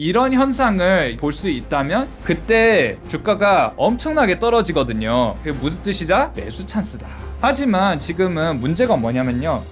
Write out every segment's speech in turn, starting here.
이런 현상을 볼 수 있다면 그때 주가가 엄청나게 떨어지거든요. 그게 무슨 뜻이자? 매수 찬스다. 하지만 지금은 문제가 뭐냐면요.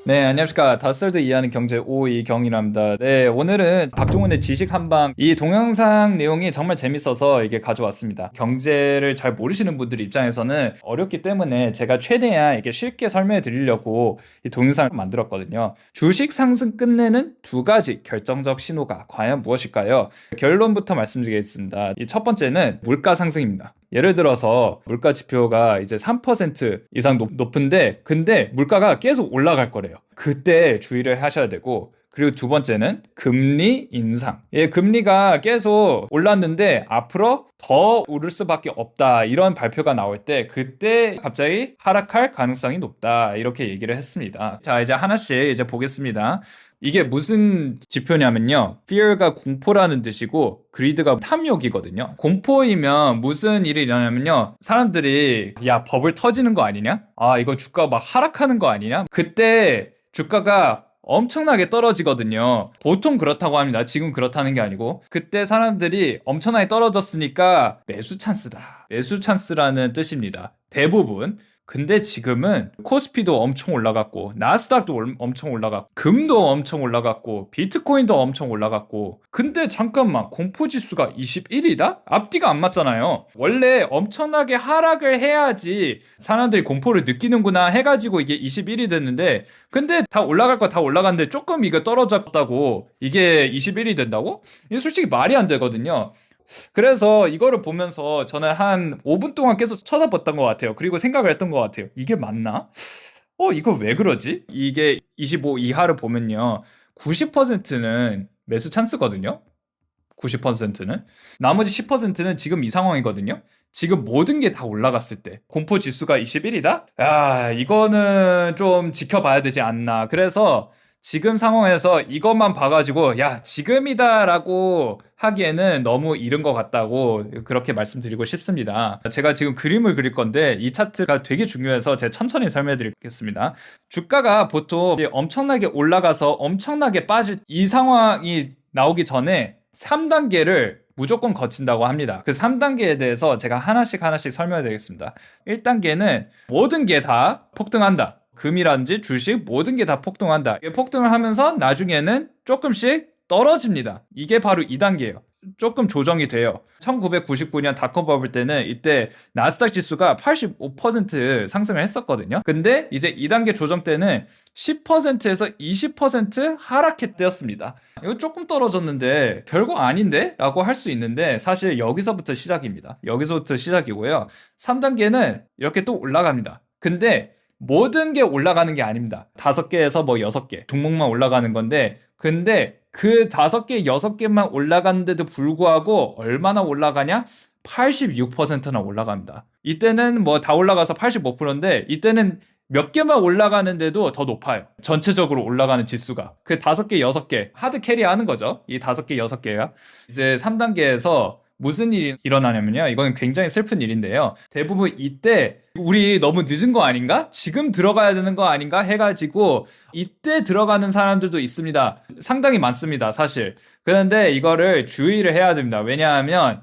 네, 안녕하십니까. 닷설도 이해하는 경제 오이경이랍니다. 네, 오늘은 박종훈의 지식 한방, 이 동영상 내용이 정말 재밌어서 이게 가져왔습니다. 경제를 잘 모르시는 분들 입장에서는 어렵기 때문에 제가 최대한 이렇게 쉽게 설명해 드리려고 이 동영상을 만들었거든요. 주식 상승 끝내는 두 가지 결정적 신호가 과연 무엇일까요? 결론부터 말씀드리겠습니다. 이 첫 번째는 물가 상승입니다. 예를 들어서 물가 지표가 이제 3% 이상 높은데 근데 물가가 계속 올라갈 거래요. 그때 주의를 하셔야 되고, 그리고 두 번째는 금리 인상. 금리가 계속 올랐는데 앞으로 더 오를 수밖에 없다, 이런 발표가 나올 때 그때 갑자기 하락할 가능성이 높다, 이렇게 얘기를 했습니다. 자, 이제 하나씩 이제 보겠습니다. 이게 무슨 지표냐면요, fear가 공포라는 뜻이고 greed가 탐욕이거든요. 공포이면 무슨 일이 일어나냐면요, 사람들이 야, 버블 터지는 거 아니냐, 이거 주가 막 하락하는 거 아니냐, 그때 주가가 엄청나게 떨어지거든요. 보통 그렇다고 합니다. 지금 그렇다는 게 아니고, 그때 사람들이 엄청나게 떨어졌으니까 매수 찬스다, 매수 찬스라는 뜻입니다, 대부분. 근데 지금은 코스피도 엄청 올라갔고 나스닥도 엄청 올라갔고 금도 엄청 올라갔고 비트코인도 엄청 올라갔고, 근데 잠깐만, 공포지수가 21이다? 앞뒤가 안 맞잖아요. 원래 엄청나게 하락을 해야지 사람들이 공포를 느끼는구나 해가지고 이게 21이 됐는데, 근데 다 올라갈 거 다 올라갔는데 조금 이거 떨어졌다고 이게 21이 된다고? 이게 솔직히 말이 안 되거든요. 그래서 이거를 보면서 저는 한 5분 동안 계속 쳐다봤던 것 같아요. 그리고 생각을 했던 것 같아요. 이게 맞나? 이거 왜 그러지? 이게 25 이하를 보면요, 90%는 매수 찬스거든요. 90%는. 나머지 10%는 지금 이 상황이거든요. 지금 모든 게 다 올라갔을 때 공포 지수가 21이다? 이거는 좀 지켜봐야 되지 않나. 그래서 지금 상황에서 이것만 봐가지고 야, 지금이다 라고 하기에는 너무 이른 것 같다고 그렇게 말씀드리고 싶습니다. 제가 지금 그림을 그릴 건데 이 차트가 되게 중요해서 제가 천천히 설명해 드리겠습니다. 주가가 보통 엄청나게 올라가서 엄청나게 빠질 이 상황이 나오기 전에 3단계를 무조건 거친다고 합니다. 그 3단계에 대해서 제가 하나씩 설명해 드리겠습니다. 1단계는 모든 게 다 폭등한다. 금이라든지 주식 모든 게 다 폭등한다. 폭등을 하면서 나중에는 조금씩 떨어집니다. 이게 바로 2단계예요. 조금 조정이 돼요. 1999년 닷컴 버블 때는 이때 나스닥 지수가 85% 상승을 했었거든요. 근데 이제 2단계 조정 때는 10%에서 20% 하락했대였습니다. 이거 조금 떨어졌는데 별거 아닌데? 라고 할 수 있는데 사실 여기서부터 시작입니다. 여기서부터 시작이고요. 3단계는 이렇게 또 올라갑니다. 근데 모든 게 올라가는 게 아닙니다. 5개에서 뭐 6개 종목만 올라가는 건데, 근데 그 5개, 6개만 올라갔는데도 불구하고 얼마나 올라가냐? 86%나 올라갑니다. 이때는 뭐 다 올라가서 85%인데 이때는 몇 개만 올라가는데도 더 높아요. 전체적으로 올라가는 지수가. 그 5개, 6개 하드 캐리 하는 거죠. 이 5개, 6개가. 이제 3단계에서 무슨 일이 일어나냐면요, 이건 굉장히 슬픈 일인데요, 대부분 이때 우리 너무 늦은 거 아닌가? 지금 들어가야 되는 거 아닌가? 해가지고 이때 들어가는 사람들도 있습니다. 상당히 많습니다, 사실. 그런데 이거를 주의를 해야 됩니다. 왜냐하면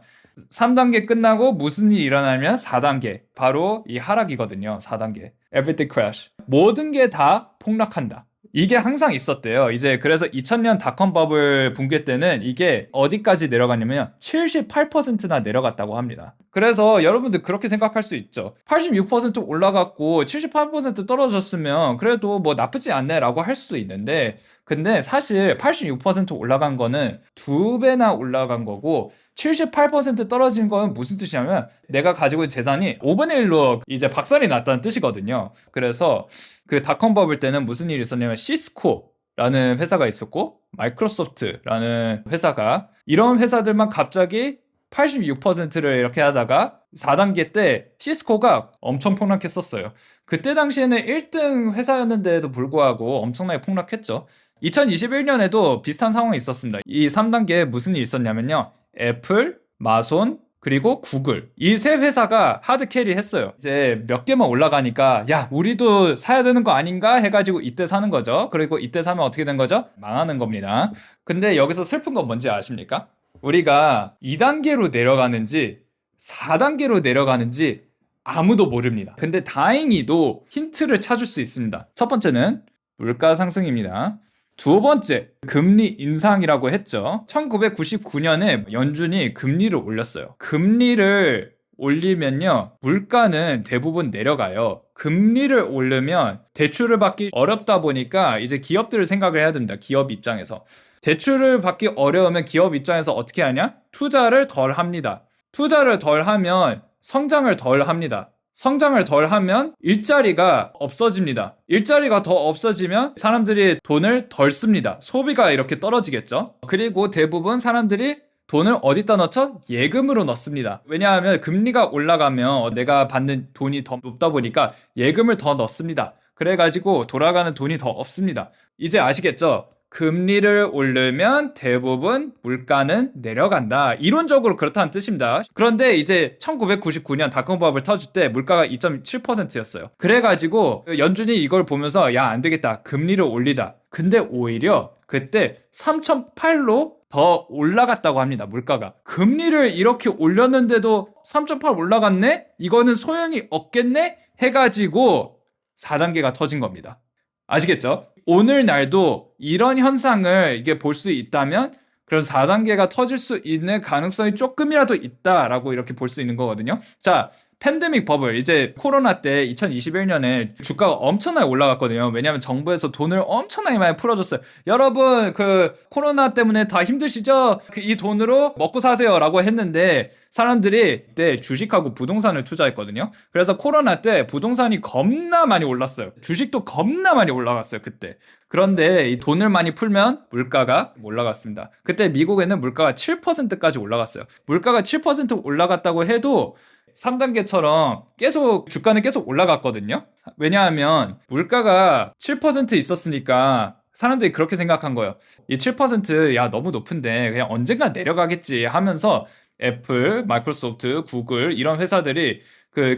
3단계 끝나고 무슨 일이 일어나면 4단계, 바로 이 하락이거든요. 4단계 Everything crash, 모든 게 다 폭락한다. 이게 항상 있었대요. 이제 그래서 2000년 닷컴 버블 붕괴 때는 이게 어디까지 내려갔냐면 78%나 내려갔다고 합니다. 그래서 여러분들 그렇게 생각할 수 있죠. 86% 올라갔고 78% 떨어졌으면 그래도 뭐 나쁘지 않네 라고 할 수도 있는데, 근데 사실 86% 올라간 거는 2배나 올라간 거고 78% 떨어진 건 무슨 뜻이냐면 내가 가지고 있는 재산이 5분의 1로 이제 박살이 났다는 뜻이거든요. 그래서 그 닷컴 버블 때는 무슨 일이 있었냐면 시스코라는 회사가 있었고 마이크로소프트라는 회사가, 이런 회사들만 갑자기 86%를 이렇게 하다가 4단계 때 시스코가 엄청 폭락했었어요. 그때 당시에는 1등 회사였는데도 불구하고 엄청나게 폭락했죠. 2021년에도 비슷한 상황이 있었습니다. 이 3단계에 무슨 일이 있었냐면요, 애플, 마손, 그리고 구글 이 세 회사가 하드 캐리 했어요. 이제 몇 개만 올라가니까 야 우리도 사야 되는 거 아닌가 해가지고 이때 사는 거죠. 그리고 이때 사면 어떻게 된 거죠? 망하는 겁니다. 근데 여기서 슬픈 건 뭔지 아십니까? 우리가 2단계로 내려가는지 4단계로 내려가는지 아무도 모릅니다. 근데 다행히도 힌트를 찾을 수 있습니다. 첫 번째는 물가 상승입니다. 두 번째, 금리 인상이라고 했죠. 1999년에 연준이 금리를 올렸어요. 금리를 올리면요, 물가는 대부분 내려가요. 금리를 올리면 대출을 받기 어렵다 보니까 이제 기업들을 생각을 해야 됩니다. 기업 입장에서. 대출을 받기 어려우면 기업 입장에서 어떻게 하냐? 투자를 덜 합니다. 투자를 덜 하면 성장을 덜 합니다. 성장을 덜 하면 일자리가 없어집니다. 일자리가 더 없어지면 사람들이 돈을 덜 씁니다. 소비가 이렇게 떨어지겠죠. 그리고 대부분 사람들이 돈을 어디다 넣죠? 예금으로 넣습니다. 왜냐하면 금리가 올라가면 내가 받는 돈이 더 높다 보니까 예금을 더 넣습니다. 그래가지고 돌아가는 돈이 더 없습니다. 이제 아시겠죠? 금리를 올리면 대부분 물가는 내려간다. 이론적으로 그렇다는 뜻입니다. 그런데 이제 1999년 닷컴 버블 터질 때 물가가 2.7%였어요. 그래가지고 연준이 이걸 보면서 야, 안 되겠다. 금리를 올리자. 근데 오히려 그때 3.8로 더 올라갔다고 합니다. 물가가. 금리를 이렇게 올렸는데도 3.8 올라갔네? 이거는 소용이 없겠네? 해가지고 4단계가 터진 겁니다. 아시겠죠? 오늘날도 이런 현상을 이게 볼 수 있다면 그런 4단계가 터질 수 있는 가능성이 조금이라도 있다라고 이렇게 볼 수 있는 거거든요. 자, 팬데믹 버블, 이제 코로나 때 2021년에 주가가 엄청나게 올라갔거든요. 왜냐하면 정부에서 돈을 엄청나게 많이 풀어줬어요. 여러분 그 코로나 때문에 다 힘드시죠? 이 돈으로 먹고 사세요 라고 했는데 사람들이 그때 주식하고 부동산을 투자했거든요. 그래서 코로나 때 부동산이 겁나 많이 올랐어요. 주식도 겁나 많이 올라갔어요 그때. 그런데 이 돈을 많이 풀면 물가가 올라갔습니다. 그때 미국에는 물가가 7%까지 올라갔어요. 물가가 7% 올라갔다고 해도 3단계처럼 계속 주가는 계속 올라갔거든요. 왜냐하면 물가가 7% 있었으니까 사람들이 그렇게 생각한 거예요. 이 7%야 너무 높은데 그냥 언젠가 내려가겠지 하면서 애플, 마이크로소프트, 구글 이런 회사들이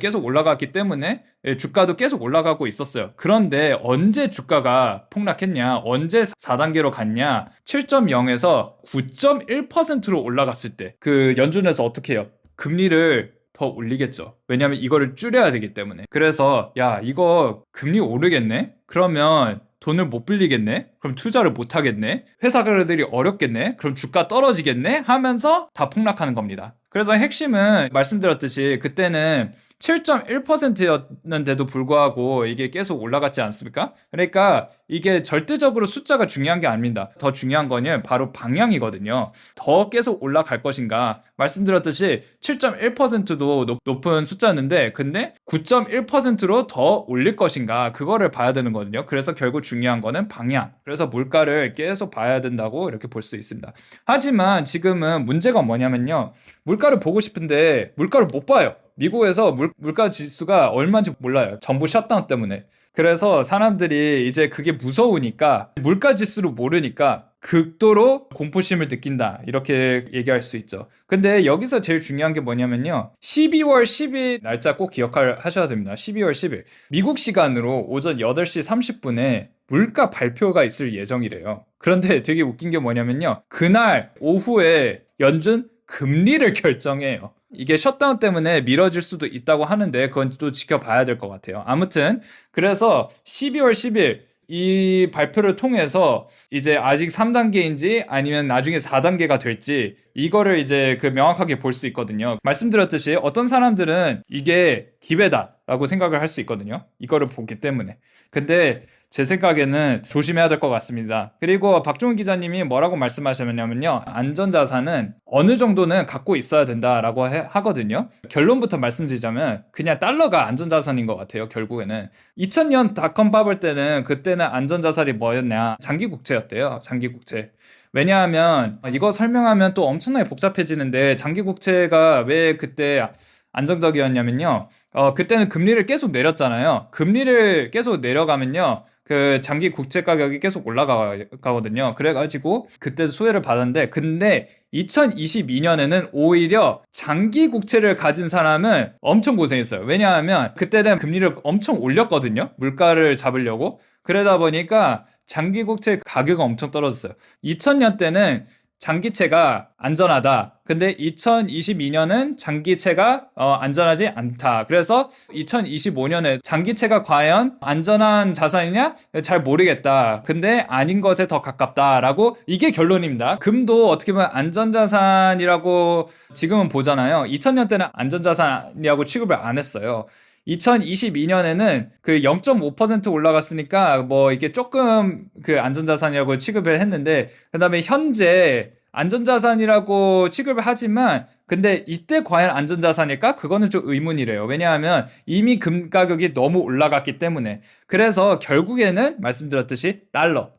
계속 올라갔기 때문에 주가도 계속 올라가고 있었어요. 그런데 언제 주가가 폭락했냐? 언제 4단계로 갔냐? 7.0에서 9.1%로 올라갔을 때 그 연준에서 어떻게 해요? 금리를 더 올리겠죠. 왜냐하면 이거를 줄여야 되기 때문에. 그래서 야 이거 금리 오르겠네? 그러면 돈을 못 빌리겠네? 그럼 투자를 못 하겠네? 회사들이 어렵겠네? 그럼 주가 떨어지겠네? 하면서 다 폭락하는 겁니다. 그래서 핵심은 말씀드렸듯이 그때는 7.1%였는데도 불구하고 이게 계속 올라갔지 않습니까? 그러니까 이게 절대적으로 숫자가 중요한 게 아닙니다. 더 중요한 거는 바로 방향이거든요. 더 계속 올라갈 것인가? 말씀드렸듯이 7.1%도 높은 숫자였는데 근데 9.1%로 더 올릴 것인가? 그거를 봐야 되는 거거든요. 그래서 결국 중요한 거는 방향. 그래서 물가를 계속 봐야 된다고 이렇게 볼 수 있습니다. 하지만 지금은 문제가 뭐냐면요. 물가를 보고 싶은데 물가를 못 봐요. 미국에서 물가 지수가 얼마인지 몰라요. 정부 셧다운 때문에. 그래서 사람들이 이제 그게 무서우니까 물가 지수를 모르니까 극도로 공포심을 느낀다. 이렇게 얘기할 수 있죠. 근데 여기서 제일 중요한 게 뭐냐면요. 12월 10일 날짜 꼭 기억하셔야 됩니다. 12월 10일. 미국 시간으로 오전 8시 30분에 물가 발표가 있을 예정이래요. 그런데 되게 웃긴 게 뭐냐면요. 그날 오후에 연준 금리를 결정해요. 이게 셧다운 때문에 미뤄질 수도 있다고 하는데 그건 또 지켜봐야 될 것 같아요. 아무튼 그래서 12월 10일 이 발표를 통해서 이제 아직 3단계인지 아니면 나중에 4단계가 될지 이거를 이제 명확하게 볼 수 있거든요. 말씀드렸듯이 어떤 사람들은 이게 기회다라고 생각을 할 수 있거든요. 이거를 보기 때문에. 근데 제 생각에는 조심해야 될 것 같습니다. 그리고 박종훈 기자님이 뭐라고 말씀하셨냐면요. 안전자산은 어느 정도는 갖고 있어야 된다라고 하거든요. 결론부터 말씀드리자면 그냥 달러가 안전자산인 것 같아요. 결국에는 2000년 닷컴 버블 때는 그때는 안전자산이 뭐였냐? 장기국채였대요. 장기국채. 왜냐하면 이거 설명하면 또 엄청나게 복잡해지는데 장기국채가 왜 그때 안정적이었냐면요. 그때는 금리를 계속 내렸잖아요. 금리를 계속 내려가면요. 그 장기 국채 가격이 계속 올라가거든요. 그래가지고 그때 수혜를 받았는데, 근데 2022년에는 오히려 장기 국채를 가진 사람은 엄청 고생했어요. 왜냐하면 그때는 금리를 엄청 올렸거든요. 물가를 잡으려고. 그러다 보니까 장기 국채 가격이 엄청 떨어졌어요. 2000년 때는 장기채가 안전하다. 근데 2022년은 장기채가 안전하지 않다. 그래서 2025년에 장기채가 과연 안전한 자산이냐? 잘 모르겠다. 근데 아닌 것에 더 가깝다라고, 이게 결론입니다. 금도 어떻게 보면 안전자산이라고 지금은 보잖아요. 2000년 때는 안전자산이라고 취급을 안 했어요. 2022년에는 그 0.5% 올라갔으니까 뭐 이게 조금 그 안전자산이라고 취급을 했는데, 그 다음에 현재 안전자산이라고 취급을 하지만 근데 이때 과연 안전자산일까? 그거는 좀 의문이래요. 왜냐하면 이미 금 가격이 너무 올라갔기 때문에. 그래서 결국에는 말씀드렸듯이 달러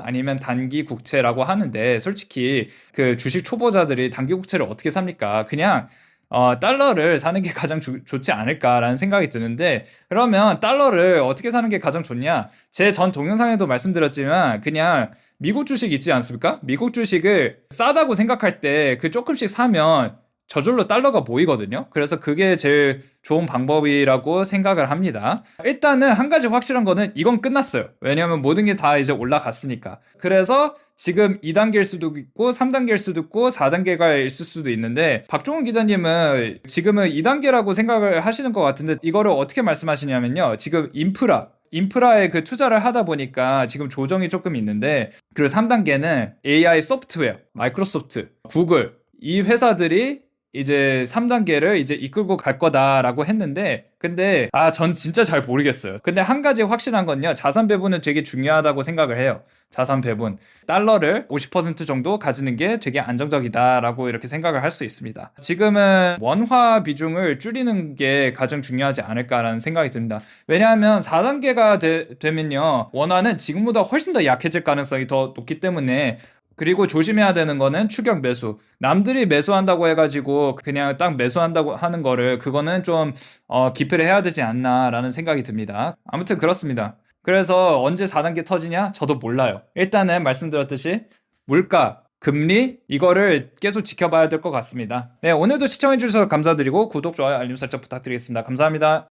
아니면 단기 국채라고 하는데, 솔직히 그 주식 초보자들이 단기 국채를 어떻게 삽니까? 그냥 달러를 사는 게 가장 좋지 않을까라는 생각이 드는데, 그러면 달러를 어떻게 사는 게 가장 좋냐? 제 전 동영상에도 말씀드렸지만 그냥 미국 주식 있지 않습니까? 미국 주식을 싸다고 생각할 때 그 조금씩 사면 저절로 달러가 모이거든요. 그래서 그게 제일 좋은 방법이라고 생각을 합니다. 일단은 한 가지 확실한 거는 이건 끝났어요. 왜냐하면 모든 게 다 이제 올라갔으니까. 그래서 지금 2단계일 수도 있고 3단계일 수도 있고 4단계가 있을 수도 있는데, 박종훈 기자님은 지금은 2단계라고 생각을 하시는 것 같은데, 이거를 어떻게 말씀하시냐면요, 지금 인프라에 그 투자를 하다 보니까 지금 조정이 조금 있는데, 그리고 3단계는 AI 소프트웨어, 마이크로소프트, 구글, 이 회사들이 이제 3단계를 이제 이끌고 갈 거다라고 했는데, 근데 전 진짜 잘 모르겠어요. 근데 한 가지 확실한 건요, 자산 배분은 되게 중요하다고 생각을 해요. 자산 배분, 달러를 50% 정도 가지는 게 되게 안정적이다라고 이렇게 생각을 할 수 있습니다. 지금은 원화 비중을 줄이는 게 가장 중요하지 않을까라는 생각이 듭니다. 왜냐하면 4단계가 되면요, 원화는 지금보다 훨씬 더 약해질 가능성이 더 높기 때문에. 그리고 조심해야 되는 거는 추격 매수. 남들이 매수한다고 해가지고 그냥 딱 매수한다고 하는 거를, 그거는 좀 기피를 해야 되지 않나라는 생각이 듭니다. 아무튼 그렇습니다. 그래서 언제 4단계 터지냐? 저도 몰라요. 일단은 말씀드렸듯이 물가, 금리, 이거를 계속 지켜봐야 될 것 같습니다. 네, 오늘도 시청해주셔서 감사드리고 구독, 좋아요, 알림 설정 부탁드리겠습니다. 감사합니다.